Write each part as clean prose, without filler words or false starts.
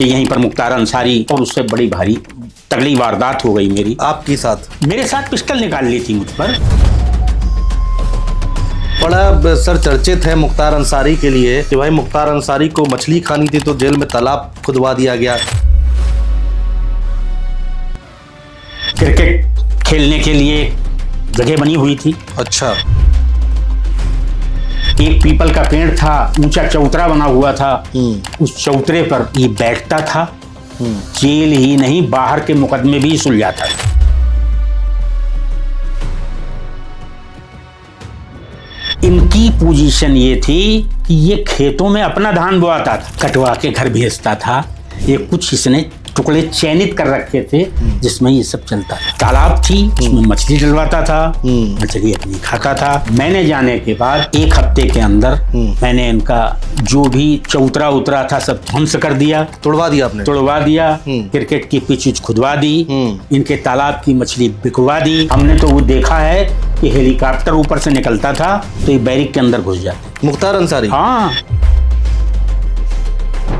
यहीं पर मुख्तार अंसारी और उससे बड़ी भारी तगड़ी वारदात हो गई मेरी। आपके साथ? मेरे साथ पिस्टल निकाल ली थी मुझ पर। बड़ा सर चर्चित है मुख्तार अंसारी के लिए कि भाई मुख्तार अंसारी को मछली खानी थी तो जेल में तालाब खुदवा दिया गया। क्रिकेट खेलने के लिए जगह बनी हुई थी। अच्छा। एक पीपल का पेड़ था, ऊंचा चौतरा बना हुआ था। उस चौतरे पर ये बैठता था। जेल ही नहीं बाहर के मुकदमे भी सुलझाता था। इनकी पोजीशन ये थी कि ये खेतों में अपना धान बोआता था, कटवा के घर भेजता था। ये कुछ इसने टुकड़े चयनित कर रखे थे जिसमें ये सब चलता था। तालाब थी, उसमें मछली डलवाता था, मछली अपनी खाता था। मैंने जाने के बाद एक हफ्ते के अंदर मैंने इनका जो भी चौतरा उतरा था सब ध्वंस कर दिया। तोड़वा दिया आपने? तोड़वा दिया। क्रिकेट की पिच खुदवा दी। इनके तालाब की मछली बिकवा दी। हमने तो वो देखा है कि हेलीकॉप्टर ऊपर से निकलता था तो ये बैरिक के अंदर घुस जाते। मुख्तार अंसारी? हाँ।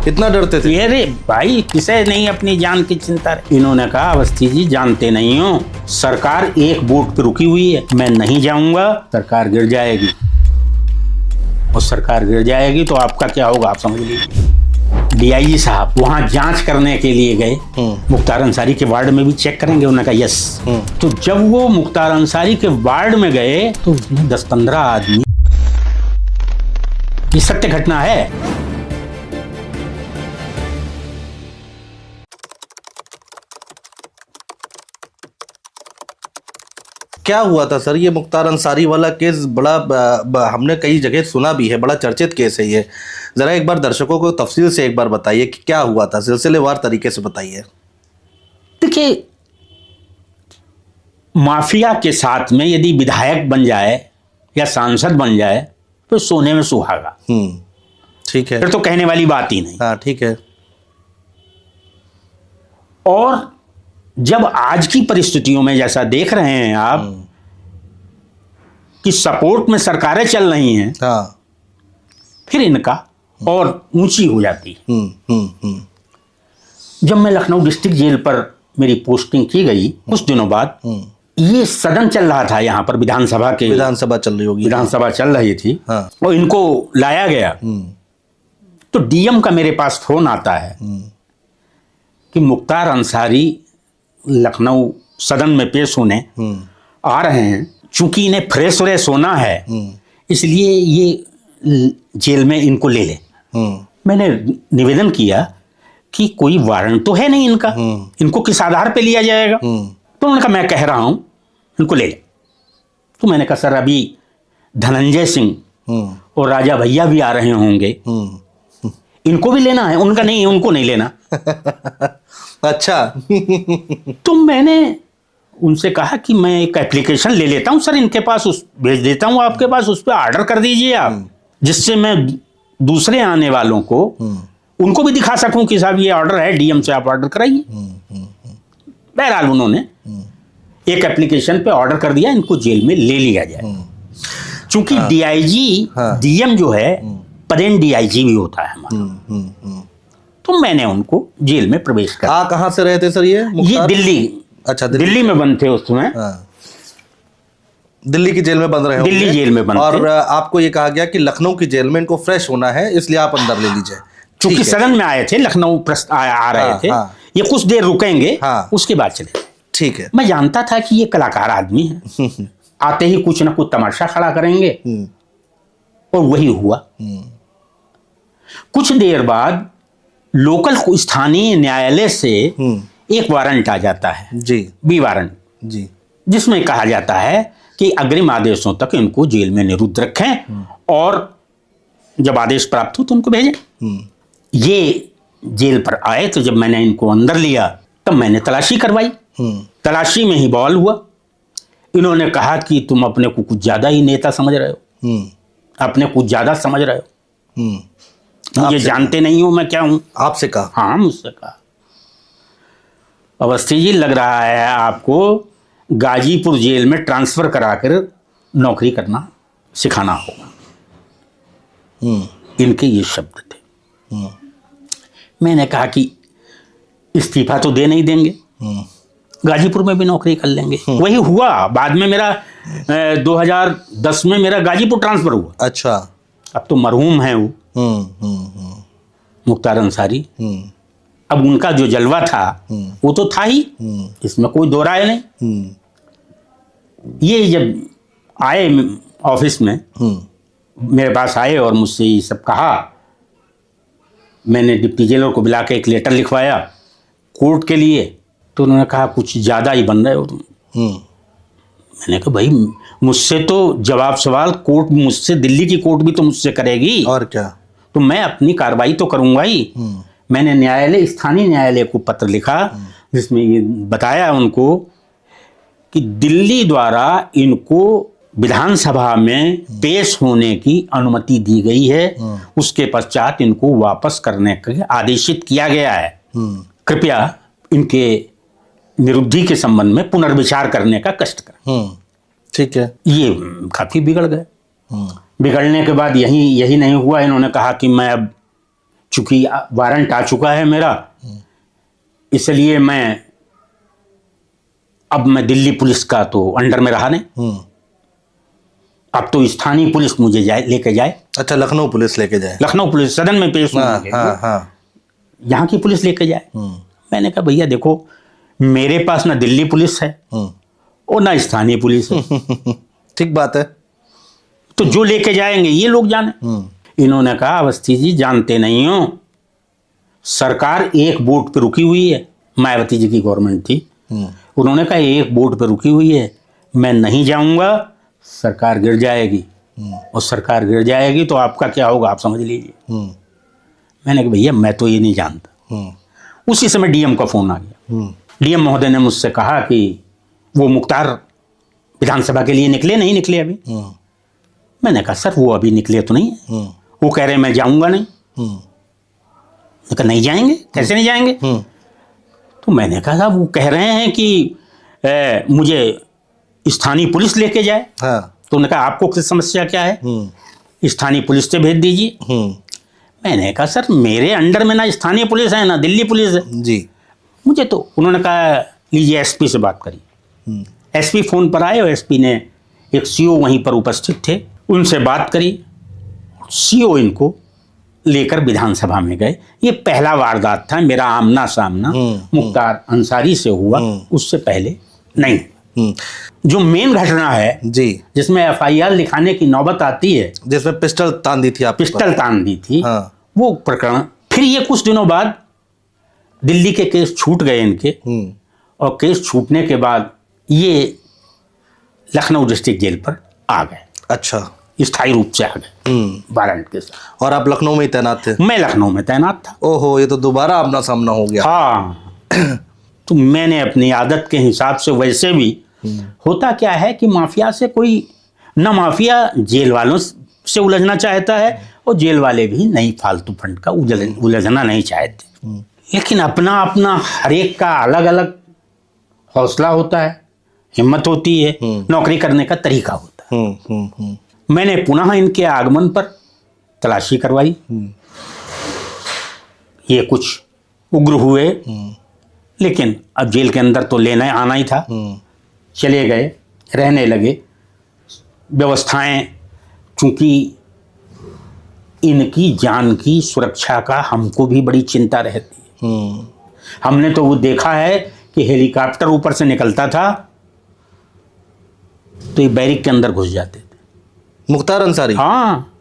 इतना डरते थे? अरे भाई, किसे नहीं अपनी जान की चिंता। इन्होंने कहा अवस्थी जी जानते नहीं हो, सरकार एक वोट पे रुकी हुई है, मैं नहीं जाऊंगा, सरकार गिर जाएगी। और सरकार गिर जाएगी तो आपका क्या होगा आप समझ लीजिए। डीआईजी साहब वहां जांच करने के लिए गए। मुख्तार अंसारी के वार्ड में भी चेक करेंगे, उन्होंने कहा यस। तो जब वो मुख्तार अंसारी के वार्ड में गए तो उसमें 10-15 आदमी, ये सत्य घटना है। क्या हुआ था सर ये मुख्तार अंसारी वाला केस? बड़ा हमने कई जगह सुना भी है, बड़ा चर्चित केस है ये। जरा एक बार दर्शकों को तफसील से एक बार बताइए कि क्या हुआ था, सिलसिलेवार तरीके से बताइए। देखिए, माफिया के साथ में यदि विधायक बन जाए या सांसद बन जाए तो सोने में सुहागा। ठीक है, फिर तो कहने वाली बात ही नहीं। हाँ ठीक है। और जब आज की परिस्थितियों में जैसा देख रहे हैं आप कि सपोर्ट में सरकारें चल रही हैं, हाँ, फिर इनका और ऊंची हो जाती है। जब मैं लखनऊ डिस्ट्रिक्ट जेल पर मेरी पोस्टिंग की गई कुछ दिनों बाद, ये सदन चल रहा था यहाँ पर, विधानसभा चल रही होगी, विधानसभा चल रही थी। हाँ। और इनको लाया गया तो डीएम का मेरे पास फोन आता है कि मुख्तार अंसारी लखनऊ सदन में पेश होने आ रहे हैं। चूंकि इन्हें फ्रेश व्रेश होना है इसलिए ये जेल में इनको ले ले। मैंने निवेदन किया कि कोई वारंट तो है नहीं इनका, इनको किस आधार पे लिया जाएगा? तो उन्होंने कहा मैं कह रहा हूं इनको ले ले। तो मैंने कहा सर अभी धनंजय सिंह और राजा भैया भी आ रहे होंगे, इनको भी लेना है? उनका नहीं, उनको नहीं लेना। अच्छा। तो मैंने उनसे कहा कि मैं एक एप्लीकेशन ले लेता हूं सर इनके पास, उस भेज देता हूं आपके पास, उस पर ऑर्डर कर दीजिए आप, जिससे मैं दूसरे आने वालों को उनको भी दिखा सकूं कि साहब ये ऑर्डर है, डीएम से आप ऑर्डर कराइए। बहरहाल उन्होंने एक एप्लीकेशन पे ऑर्डर कर दिया, इनको जेल में ले लिया जाए। चूंकि डीआईजी डीएम जो है पदेन डीआईजी भी होता है हमारा। तो मैंने उनको जेल में प्रवेश कर। कहाँ से रहे थे सर ये दिल्ली। अच्छा, दिल्ली में बंद थे उस समय। दिल्ली की जेल में बंद रहे? दिल्ली जेल में बंद और थे। आपको ये कहा गया कि लखनऊ की जेल में इनको फ्रेश होना है इसलिए आप अंदर ले लीजिए। चूंकि सदन में आए थे, लखनऊ आ रहे थे, ये कुछ देर रुकेंगे, उसके बाद चले। ठीक है। मैं जानता था कि ये कलाकार आदमी है, आते ही कुछ ना कुछ तमाशा खड़ा करेंगे, और वही हुआ। कुछ देर बाद लोकल स्थानीय न्यायालय से एक वारंट आ जाता है जी, बी वारंट जी, जिसमें कहा जाता है कि अग्रिम आदेशों तक इनको जेल में निरुद्ध रखें और जब आदेश प्राप्त हो तो उनको भेजें। ये जेल पर आए तो जब मैंने इनको अंदर लिया तब मैंने तलाशी करवाई। तलाशी में ही बवाल हुआ। इन्होंने कहा कि तुम अपने को कुछ ज्यादा ही नेता समझ रहे हो, अपने कुछ ज्यादा समझ रहे हो, मुझे जानते नहीं हो मैं क्या हूं। आपसे कहा? हाँ, मुझसे कहा। अवस्थी जी लग रहा है आपको गाजीपुर जेल में ट्रांसफर कराकर नौकरी करना सिखाना होगा। इनके ये शब्द थे। मैंने कहा कि इस्तीफा तो दे नहीं देंगे, गाजीपुर में भी नौकरी कर लेंगे। वही हुआ बाद में मेरा 2010 में मेरा गाजीपुर ट्रांसफर हुआ। अच्छा। अब तो मरहूम है वो मुख्तार अंसारी। अब उनका जो जलवा था वो तो था ही, इसमें कोई दो राय नहीं। ये जब आए ऑफिस में मेरे पास आए और मुझसे ये सब कहा, मैंने डिप्टी जेलर को बुला के एक लेटर लिखवाया कोर्ट के लिए। तो उन्होंने कहा कुछ ज़्यादा ही बन रहे हो तुम। मैंने कहा भाई मुझसे तो जवाब सवाल कोर्ट, मुझसे दिल्ली की कोर्ट भी तो मुझसे करेगी, और क्या, तो मैं अपनी कार्रवाई तो करूंगा ही। मैंने न्यायालय, स्थानीय न्यायालय को पत्र लिखा जिसमें ये बताया उनको कि दिल्ली द्वारा इनको विधानसभा में पेश होने की अनुमति दी गई है, उसके पश्चात इनको वापस करने के आदेशित किया गया है। कृपया इनके निरुद्धि के संबंध में पुनर्विचार करने का कष्ट करें। ठीक है। ये काफी बिगड़ गए। बिगड़ने के बाद यही नहीं हुआ, इन्होंने कहा कि मैं अब चूंकि वारंट आ चुका है मेरा, इसलिए अब मैं दिल्ली पुलिस का तो अंडर में रहा नहीं, अब तो स्थानीय पुलिस मुझे लेके जाए। अच्छा, लखनऊ पुलिस लेके जाए, लखनऊ पुलिस सदन में पेश होने के लिए यहाँ की पुलिस लेके जाए। मैंने कहा भैया देखो, मेरे पास ना दिल्ली पुलिस है और ना स्थानीय पुलिस है। ठीक बात है, तो जो लेके जाएंगे ये लोग जाने। इन्होंने कहा अवस्थी जी जानते नहीं हो, सरकार एक वोट पे रुकी हुई है। मायावती जी की गवर्नमेंट थी, उन्होंने कहा एक वोट पे रुकी हुई है, मैं नहीं जाऊंगा, सरकार गिर जाएगी, और सरकार गिर जाएगी तो आपका क्या होगा आप समझ लीजिए। मैंने कहा भैया मैं तो ये नहीं जानता। उसी समय डीएम का फोन आ गया। डीएम महोदय ने मुझसे कहा कि वो मुख्तार विधानसभा के लिए निकले, नहीं निकले अभी। मैंने कहा सर वो अभी निकले तो नहीं है। वो कह रहे मैं जाऊंगा नहीं। मैंने कहा नहीं जाएंगे, कैसे नहीं जाएंगे? तो मैंने कहा साहब वो कह रहे हैं कि मुझे स्थानीय पुलिस लेके जाए। तो उन्होंने कहा आपको किस समस्या क्या है, स्थानीय पुलिस से भेज दीजिए। मैंने कहा सर मेरे अंडर में ना स्थानीय पुलिस है ना दिल्ली पुलिस है जी, मुझे तो। उन्होंने कहा लीजिए एसपी से बात करिए। एसपी फोन पर आए और एसपी ने एक सीओ वहीं पर उपस्थित थे, उनसे बात करी। सीओ इनको लेकर विधानसभा में गए। ये पहला वारदात था मेरा आमना सामना मुख्तार अंसारी से हुआ, उससे पहले नहीं। जो मेन घटना है जी, जिसमें एफआईआर लिखाने की नौबत आती है, जिसमें पिस्टल तान दी थी आप, पिस्टल तान दी थी, हाँ। वो प्रकरण फिर ये कुछ दिनों बाद दिल्ली के केस छूट गए इनके, और केस छूटने के बाद ये लखनऊ डिस्ट्रिक्ट जेल पर आ गए। अच्छा, स्थायी रूप से आ गए वारंट के साथ। और आप लखनऊ में ही तैनात थे? मैं लखनऊ में तैनात था। ओहो, ये तो दोबारा आमना सामना हो गया। हाँ। तो मैंने अपनी आदत के हिसाब से, वैसे भी होता क्या है कि माफिया से कोई न, माफिया जेल वालों से उलझना चाहता है और जेल वाले भी नहीं फालतू फंड का उलझना नहीं चाहते। लेकिन अपना अपना हर एक का अलग अलग हौसला होता है, हिम्मत होती है, नौकरी करने का तरीका होता है। मैंने पुनः इनके आगमन पर तलाशी करवाई। ये कुछ उग्र हुए, लेकिन अब जेल के अंदर तो लेना आना ही था। चले गए, रहने लगे। व्यवस्थाएं, चूंकि इनकी जान की सुरक्षा का हमको भी बड़ी चिंता रहती है। हमने तो वो देखा है कि हेलीकॉप्टर ऊपर से निकलता था तो ये बैरिक के अंदर घुस जाते थे। मुख्तार अंसारी? हाँ,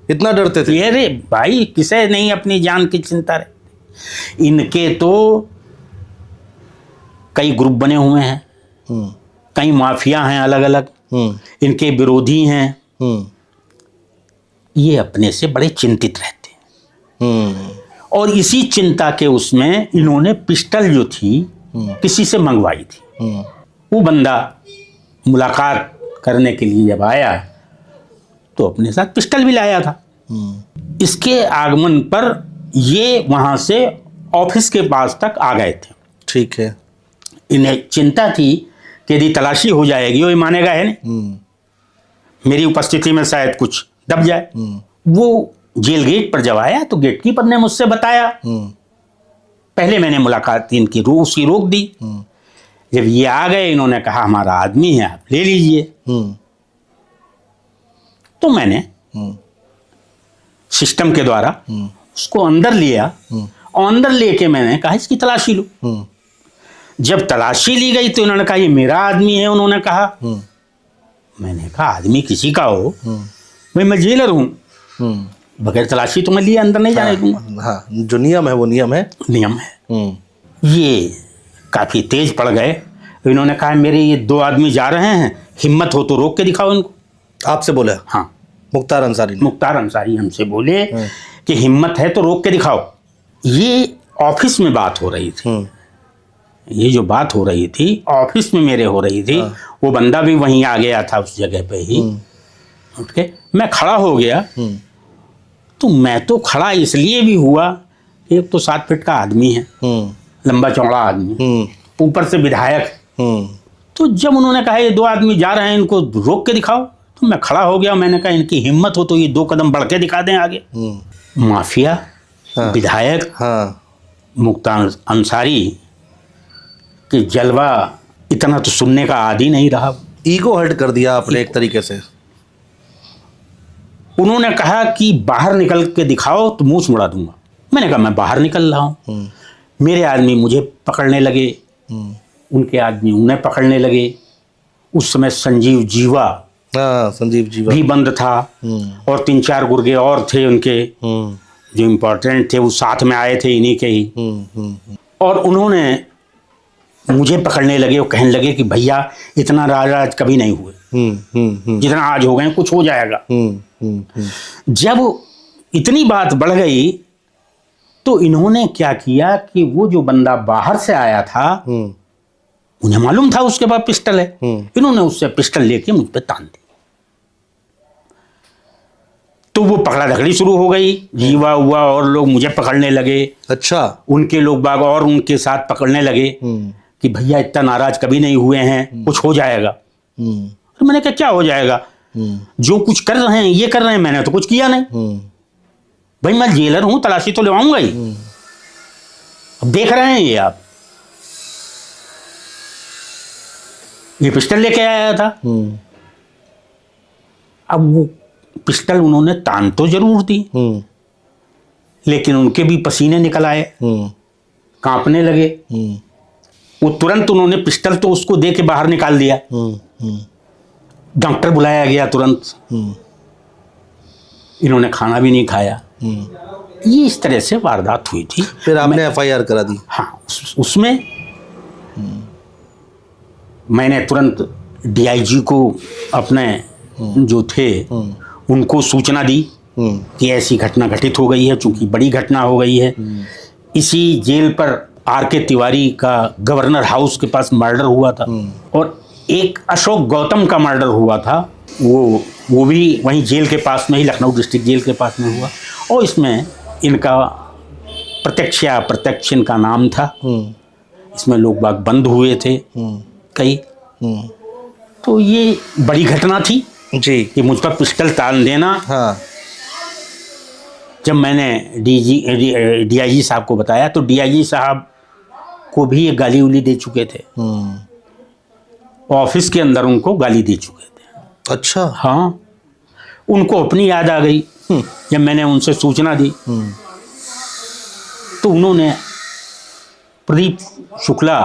इतना डरते थे? अरे भाई किसे नहीं अपनी जान की चिंता रहती। इनके तो कई ग्रुप बने हुए हैं, कई माफिया हैं अलग अलग, इनके विरोधी हैं। ये अपने से बड़े चिंतित रहते हैं। और इसी चिंता के उसमें इन्होंने पिस्टल जो थी किसी से मंगवाई थी। वो बंदा मुलाकात करने के लिए जब आया तो अपने साथ पिस्टल भी लाया था। इसके आगमन पर ये वहां से ऑफिस के पास तक आ गए थे। ठीक है। इन्हें चिंता थी कि यदि तलाशी हो जाएगी वो मानेगा है नहीं, मेरी उपस्थिति में शायद कुछ दब जाए। वो जेल गेट पर जब आया तो गेट कीपर ने मुझसे बताया पहले मैंने मुलाकात इनकी उसकी रोक दी। जब ये आ गए, इन्होंने कहा हमारा आदमी है, आप ले लीजिए। तो मैंने सिस्टम के द्वारा उसको अंदर लिया और अंदर लेके मैंने कहा इसकी तलाशी लो। जब तलाशी ली गई तो इन्होंने कहा ये मेरा आदमी है। उन्होंने कहा, मैंने कहा आदमी किसी का हो, भाई मैं जेलर हूँ, बगैर तलाशी तो मैं लिए अंदर नहीं जाने दूंगा। हाँ, जो नियम है वो नियम है। नियम है। ये काफी तेज पड़ गए। इन्होंने कहा मेरे ये 2 आदमी जा रहे हैं, हिम्मत हो तो रोक के दिखाओ इनको। आपसे बोले? हाँ, मुख्तार अंसारी ने। मुख्तार अंसारी हमसे बोले कि हिम्मत है तो रोक के दिखाओ। ये ऑफिस में बात हो रही थी। ये जो बात हो रही थी ऑफिस में मेरे हो रही थी। वो बंदा भी वहीं आ गया था उस जगह पे ही उठ के। मैं खड़ा हो गया। तो मैं तो खड़ा इसलिए भी हुआ, एक तो 7 फीट का आदमी है, लंबा चौड़ा आदमी, ऊपर से विधायक। तो जब उन्होंने कहा ये 2 आदमी जा रहे हैं, इनको रोक के दिखाओ, तो मैं खड़ा हो गया। मैंने कहा इनकी हिम्मत हो तो ये 2 कदम बढ़ के दिखा दें आगे। माफिया, विधायक, मुख्तार अंसारी कि जलवा इतना तो सुनने का आदी नहीं रहा। ईगो हर्ट कर दिया आपने एक तरीके से। उन्होंने कहा कि बाहर निकल के दिखाओ तो मुंह मुड़ा दूंगा। मैंने कहा मैं बाहर निकल रहा हूँ। मेरे आदमी मुझे पकड़ने लगे, उनके आदमी उन्हें पकड़ने लगे। उस समय संजीव जीवा भी बंद था और 3-4 गुर्गे और थे उनके जो इम्पोर्टेंट थे, वो साथ में आए थे इन्हीं के ही। और उन्होंने मुझे पकड़ने लगे और कहने लगे कि भैया इतना राज कभी नहीं हुए जितना आज हो गए, कुछ हो जाएगा। जब इतनी बात बढ़ गई तो इन्होंने क्या किया कि वो जो बंदा बाहर से आया था, उन्हें मालूम था उसके पास पिस्टल है, इन्होंने उससे पिस्टल लेके मुझ पे तान दी। तो वो पकड़ा धकड़ी शुरू हो गई। जीवा हुआ और लोग मुझे पकड़ने लगे। अच्छा। उनके लोग बाग और उनके साथ पकड़ने लगे कि भैया इतना नाराज कभी नहीं हुए हैं, कुछ हो जाएगा। तो मैंने कहा क्या हो जाएगा, जो कुछ कर रहे हैं ये कर रहे हैं, मैंने तो कुछ किया नहीं। भाई मैं जेलर हूं, तलाशी तो लेवाऊंगा ही। अब देख रहे हैं ये आप, ये पिस्टल लेके आया था। अब वो पिस्टल उन्होंने तान तो जरूर दी, लेकिन उनके भी पसीने निकल आए, कांपने लगे। वो तुरंत उन्होंने पिस्टल तो उसको दे के बाहर निकाल दिया। डॉक्टर बुलाया गया तुरंत। इन्होंने खाना भी नहीं खाया। ये इस तरह से वारदात हुई थी। फिर आपने FIR करा दी? हाँ, उसमें मैंने तुरंत DIG को अपने जो थे उनको सूचना दी कि ऐसी घटना घटित हो गई है। चूंकि बड़ी घटना हो गई है, इसी जेल पर RK तिवारी का गवर्नर हाउस के पास मर्डर हुआ था और एक अशोक गौतम का मर्डर हुआ था। वो भी वहीं जेल के पास में ही, लखनऊ डिस्ट्रिक्ट जेल के पास में हुआ। और इसमें इनका प्रत्यक्ष या अप्रत्यक्ष इनका नाम था। इसमें लोग बाग बंद हुए थे कई। तो ये बड़ी घटना थी जी कि मुझ पर पिस्टल तान देना। हाँ। जब मैंने DIG साहब को बताया तो DIG साहब को भी ये गाली उली दे चुके थे। ऑफिस के अंदर उनको गाली दे चुके थे। अच्छा। हाँ, उनको अपनी याद आ गई जब मैंने उनसे सूचना दी। तो उन्होंने प्रदीप शुक्ला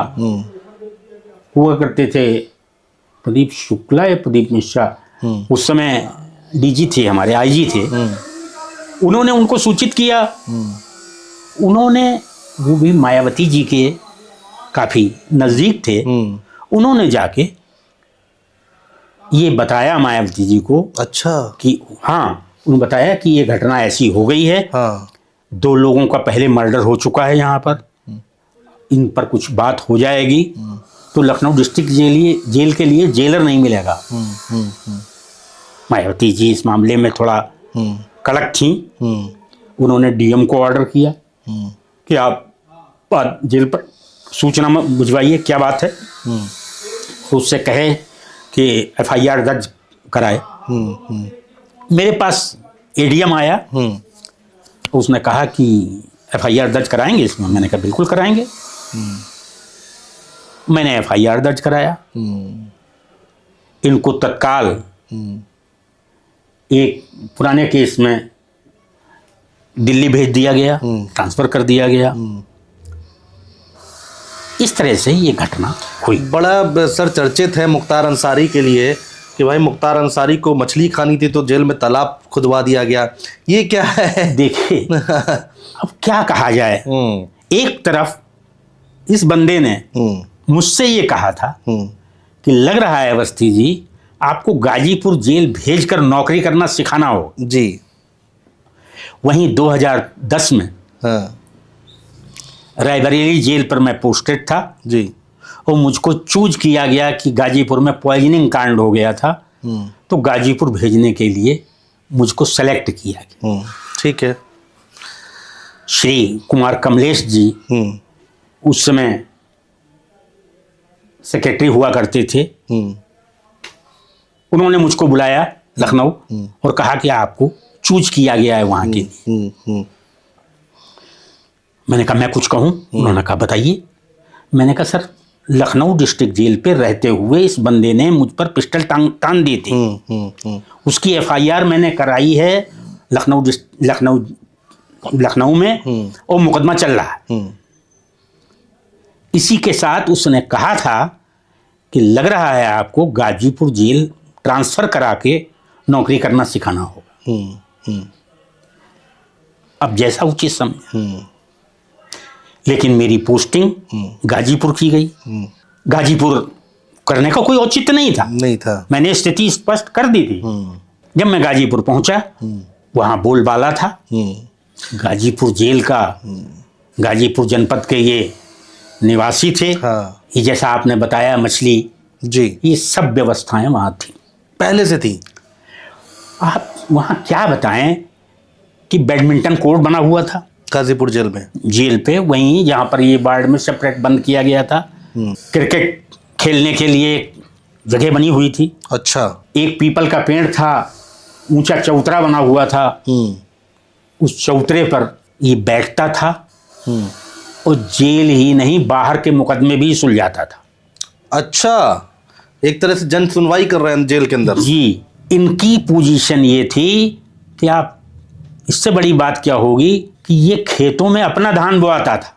हुआ करते थे, प्रदीप शुक्ला या प्रदीप मिश्रा, उस समय DG थे हमारे, IG थे। उन्होंने उनको सूचित किया। उन्होंने, वो भी मायावती जी के काफ़ी नज़दीक थे, उन्होंने जाके ये बताया मायावती जी को। अच्छा। कि हाँ, उन्होंने बताया कि ये घटना ऐसी हो गई है। हाँ। 2 लोगों का पहले मर्डर हो चुका है यहाँ पर, इन पर कुछ बात हो जाएगी तो लखनऊ डिस्ट्रिक्ट जेल के लिए जेलर नहीं मिलेगा। मायावती जी इस मामले में थोड़ा कड़क थी। उन्होंने DM को ऑर्डर किया कि आप जेल पर सूचना भिजवाइए, क्या बात है। उससे कहे कि FIR दर्ज कराए। मेरे पास ADM आया। उसने कहा कि FIR दर्ज कराएंगे इसमें? मैंने कहा बिल्कुल कराएंगे। मैंने FIR दर्ज कराया। इनको तत्काल एक पुराने केस में दिल्ली भेज दिया गया, ट्रांसफर कर दिया गया। इस तरह से ये घटना हुई। बड़ा सर चर्चित है मुख्तार अंसारी के लिए कि भाई मुख्तार अंसारी को मछली खानी थी तो जेल में तालाब खुदवा दिया गया। ये क्या है? देखिए अब क्या कहा जाए। एक तरफ इस बंदे ने मुझसे ये कहा था कि लग रहा है अवस्थी जी आपको गाजीपुर जेल भेजकर नौकरी करना सिखाना हो जी। वहीं 2010 में हाँ रायबरेली जेल पर मैं पोस्टेड था जी। और मुझको चूज किया गया कि गाजीपुर में पॉइजनिंग कांड हो गया था, तो गाजीपुर भेजने के लिए मुझको सेलेक्ट किया गया। ठीक है। श्री कुमार कमलेश जी उस समय सेक्रेटरी हुआ करते थे। उन्होंने मुझको बुलाया लखनऊ और कहा कि आपको चूज किया गया है वहां के लिए। मैंने कहा मैं कुछ कहूं? उन्होंने कहा बताइए। मैंने कहा सर लखनऊ डिस्ट्रिक्ट जेल पे रहते हुए इस बंदे ने मुझ पर पिस्टल तान दी थी। उसकी FIR मैंने कराई है लखनऊ में और मुकदमा चल रहा है। इसी के साथ उसने कहा था कि लग रहा है आपको गाजीपुर जेल ट्रांसफर करा के नौकरी करना सिखाना होगा। अब जैसा उचित समझ। लेकिन मेरी पोस्टिंग गाजीपुर की गई। गाजीपुर करने का कोई औचित्य नहीं था। मैंने स्थिति स्पष्ट कर दी थी। जब मैं गाजीपुर पहुंचा वहां बोलबाला था गाजीपुर जेल का। गाजीपुर जनपद के ये निवासी थे। हाँ। ये जैसा आपने बताया मछली जी, ये सब व्यवस्थाएं वहां थी, पहले से थी। आप वहां क्या बताएं कि बैडमिंटन कोर्ट बना हुआ था गाजीपुर जेल में, जेल पे, वहीं जहां पर ये वार्ड में सेपरेट बंद किया गया था। क्रिकेट खेलने के लिए एक जगह बनी हुई थी। अच्छा। एक पीपल का पेड़ था, ऊंचा चौतरा बना हुआ था। उस चौतरे पर ये बैठता था और जेल ही नहीं बाहर के मुकदमे भी सुलझाता था। अच्छा, एक तरह से जन सुनवाई कर रहे हैं जेल के अंदर। जी, इनकी पोजीशन ये थी कि आप इससे बड़ी बात क्या होगी कि ये खेतों में अपना धान बोआता था।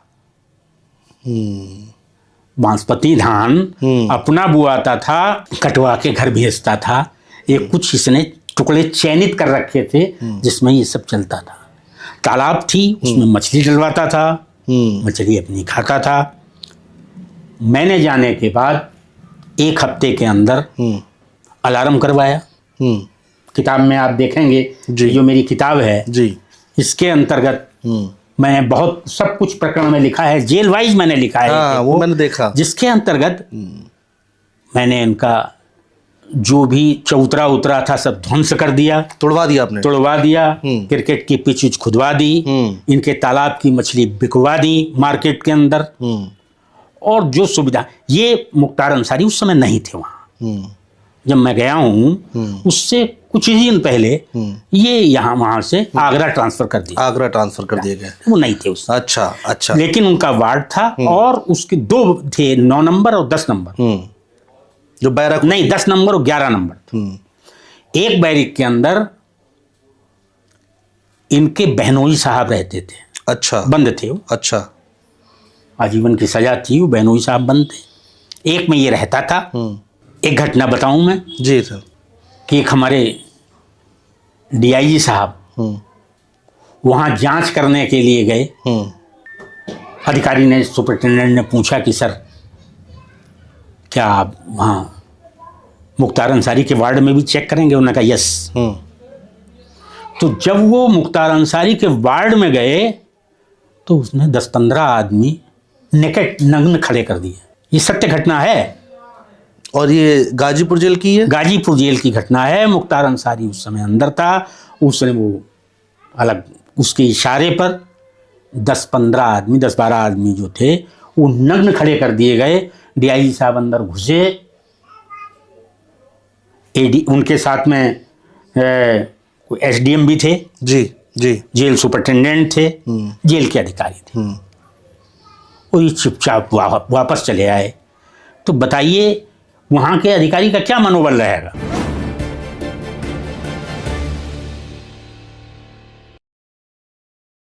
बांसपति धान अपना बोआता था, कटवा के घर भेजता था। ये कुछ इसने टुकड़े चयनित कर रखे थे जिसमें ये सब चलता था। तालाब थी, उसमें मछली डलवाता था, मछली अपनी खाता था। मैंने जाने के बाद 1 हफ्ते के अंदर अलार्म करवाया। किताब में आप देखेंगे जो मेरी किताब है जी, इसके अंतर्गत मैंने बहुत सब कुछ प्रकरण में लिखा है, जेल वाइज मैंने लिखा है। हाँ, वो मैंने देखा। जिसके अंतर्गत मैंने इनका जो भी चौतरा उतरा था सब ध्वंस कर दिया, तोड़वा दिया आपने। तोड़वा दिया। क्रिकेट की पिच खुदवा दी, इनके तालाब की मछली बिकवा दी मार्केट के अंदर। और जो सुविधा, ये मुख्तार अंसारी उस समय नहीं थे वहाँ। जब मैं गया हूँ उससे कुछ ही दिन पहले ये यहाँ वहाँ से आगरा ट्रांसफर कर दिया। आगरा ट्रांसफर कर दिए गए। वो नहीं थे उस। अच्छा अच्छा। लेकिन उनका वार्ड था और उसके 2 थे, 9 नंबर और 10 नंबर। जो बैरक नहीं, 10 नंबर और 11 नंबर। एक बैरिक के अंदर इनके बहनोई साहब रहते थे। अच्छा। बंद थे वो। अच्छा। आजीवन की सजा थी, वो बहनोई साहब बंद थे। एक में ये रहता था। एक घटना बताऊं मैं जी सर। कि एक हमारे DIG साहब वहाँ जांच करने के लिए गए। अधिकारी ने, सुपरिटेंडेंट ने पूछा कि सर क्या आप वहाँ मुख्तार अंसारी के वार्ड में भी चेक करेंगे? उन्होंने कहा यस। तो जब वो मुख्तार अंसारी के वार्ड में गए तो उसने 10-15 आदमी नेकेड नग्न खड़े कर दिए। ये सत्य घटना है और ये गाजीपुर जेल की है? गाजीपुर जेल की घटना है। मुख्तार अंसारी उस समय अंदर था। उसने वो अलग उसके इशारे पर 10-15 आदमी, 10-12 आदमी जो थे वो नग्न खड़े कर दिए गए। DIG साहब अंदर घुसे। उनके साथ में SDM भी थे। जी। जी। जेल सुपरिटेंडेंट थे, जेल के अधिकारी थे। वो ये चुपचाप वापस चले आए। तो बताइए वहाँ के अधिकारी का क्या मनोबल रहेगा।